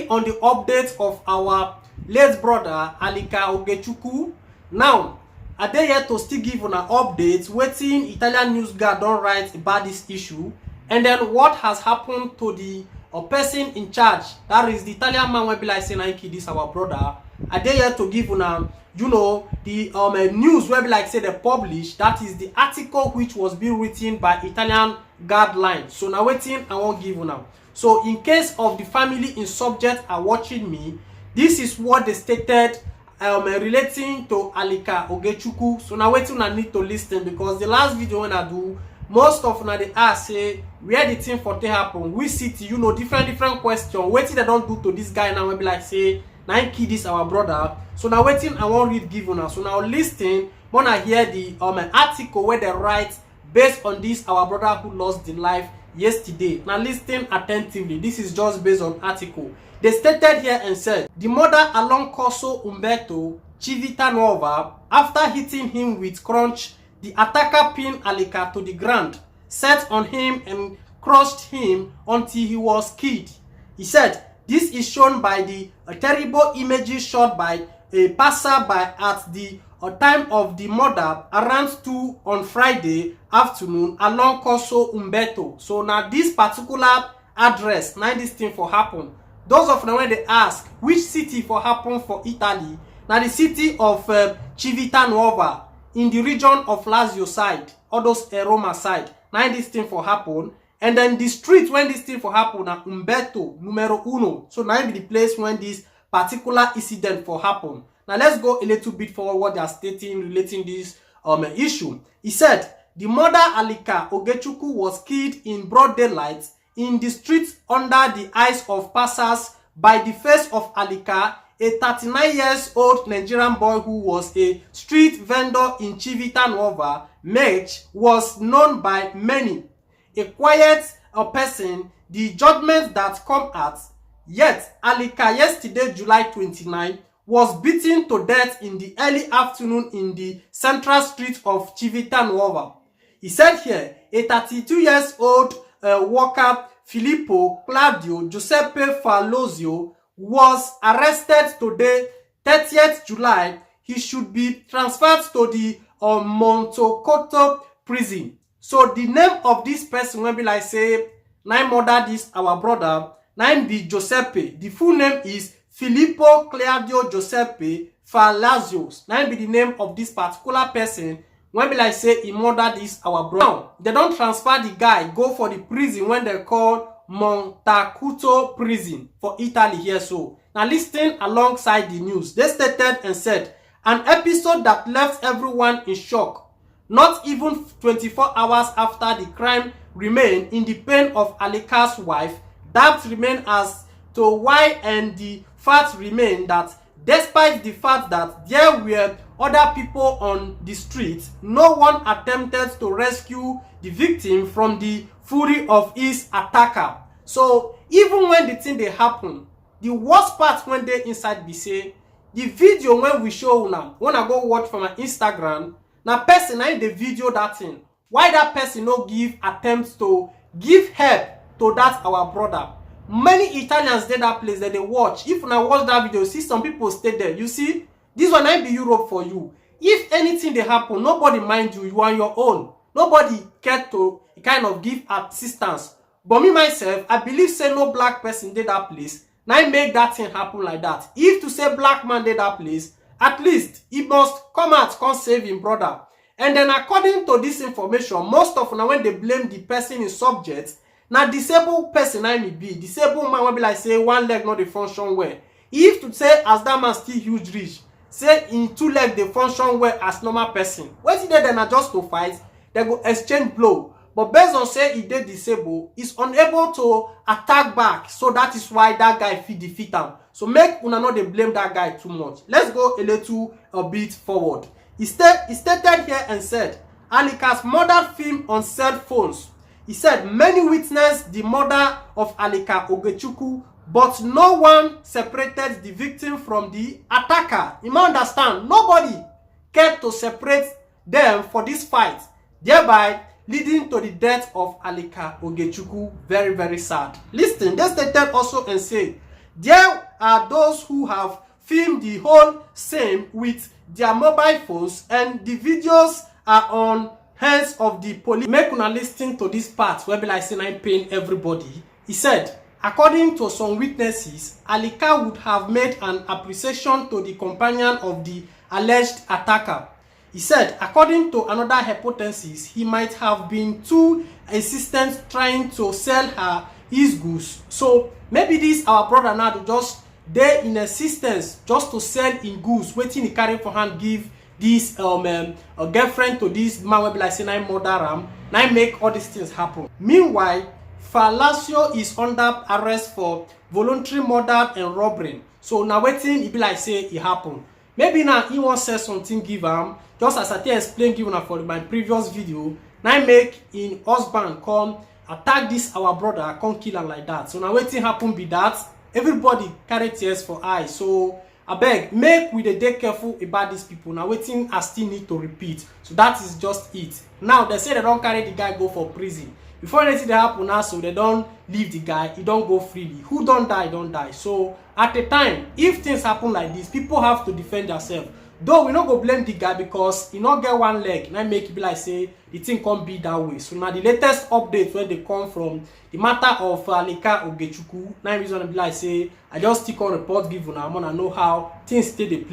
today on the update of our late brother Alika Ogorchukwu. Now, I dey here to still give una updates wetin Italian news guard don write about this issue, and then what has happened to the person in charge, that is the Italian man wey be like say na him kill this our brother. I dey here to give una the news wey be like say they publish, that is the article which was being written by Italian guidelines. So now wetin I wan give una. So in case of the family in subject are watching me, this is what they stated relating to Alika Ogorchukwu. So now wetin una need to listen, because the last video when I do, most of una dey ask say where the thing for take happen, which city, different question. Wetin they don't do to this guy now wey be like say na him kill this our brother. So now wetin I wan read give una. So now listen when I hear the article where they write based on this our brother who lost the life yesterday. Now listen attentively. This is just based on article. They stated here and said the mother along Corso Umberto Civitanova, after hitting him with crunch, the attacker pinned Alika to the ground, sat on him and crushed him until he was killed. He said this is shown by the terrible images shot by a passerby at the time of the murder around 2 on Friday afternoon along Corso Umberto. So now this particular address, now this thing for happen. Those of them when they ask which city for happen for Italy, now the city of Civitanova in the region of Lazio side, or those Roma side. Now this thing for happen. And then the street when this thing for happen na Umberto numero 1. So now be the place when this particular incident for happen. Now let's go a little bit forward what they are stating relating this issue. He said the mother Alika Ogorchukwu was killed in broad daylight in the streets under the eyes of passers by the face of Alika, a 39-year-old Nigerian boy who was a street vendor in Civitanova. Mage was known by many, a quiet person, the judgment that come at. Yet Alika yesterday, July 29, was beaten to death in the early afternoon in the central street of Civitanova. He said here, a 32-year-old worker, Filippo Claudio Giuseppe Falozio, was arrested today, 30th July. He should be transferred to the Montocoto prison. So the name of this person will be like say, nine murder this our brother, nine be Giuseppe. The full name is Filippo Claudio Giuseppe Falazio. Nine be the name of this particular person. When be like say he murdered this our brother. Now, they don't transfer the guy, go for the prison when they call Montacuto prison for Italy here. So now listen alongside the news. They stated and said, an episode that left everyone in shock. Not even 24 hours after the crime remained in the pain of Alika's wife. Doubt remain as to why, and the fact remain that despite the fact that there were other people on the street, no one attempted to rescue the victim from the fury of his attacker. So even when the thing they happen, the worst part when they inside be say, the video when we show now, when I go watch from my Instagram, now person I the video that thing. Why that person no give attempts to give help to that our brother? Many Italians did that place that they watch. If I watch that video, see some people stay there. You see, this one I be Europe for you. If anything they happen, nobody mind you. You are on your own. Nobody care to kind of give assistance. But me myself, I believe say no black person did that place. Now I make that thing happen like that. If to say black man did that place, at least he must come out, come save him brother. And then according to this information, most of now when they blame the person in subject, now disabled person I may be. Disabled man will be like say one leg not the function well. If to say as that man still huge rich, say in 2 legs they function well as normal person. What is then adjust to fight, they go exchange blow. But based on say he did disabled, he's unable to attack back. So that is why that guy fit defeat him. So make una not they blame that guy too much. Let's go a bit forward. He stated here and said, Alika's murder film on cell phones. He said many witnessed the murder of Alika Ogorchukwu, but no one separated the victim from the attacker. You might understand, nobody cared to separate them for this fight, thereby leading to the death of Alika Ogorchukwu. Very, very sad. Listen, they stated also and said, There are those who have filmed the whole same with their mobile phones, and the videos are on hands of the police. Make una lis ten to this part where be like say na pain everybody. He said, according to some witnesses, Alika would have made an appreciation to the companion of the alleged attacker. He said, according to another hypothesis, he might have been too insistent trying to sell her his goods. So maybe this our brother now to just dey in existence just to sell in goods, wetin he carry for hand give this girlfriend to this man wey be like say na murder am, na make all these things happen. Meanwhile, Falasio is under arrest for voluntary murder and robbery. So now wetin e be like say e happen. Maybe now he wan sell something give am, just as I take explain give una for my previous video. Now make im husband come attack this our brother, come kill am like that. So now wetin happen be that everybody carry tears for eye. So abeg make we dey careful about these people. Now wetin I still need to repeat. So that is just it. Now they say they don carry the guy go for prison. Before anything dey happen now, so they don leave the guy, he don go freely. Who don die don die. So at the time, if things happen like this, people have to defend themselves. Though we no go blame the guy because he no get one leg, na make it be like say the thing can't be that way. So now the latest update where they come from the matter of Alika Ogorchukwu, na reason be like say I just stick on report give una, I wanna know how things stay dey play.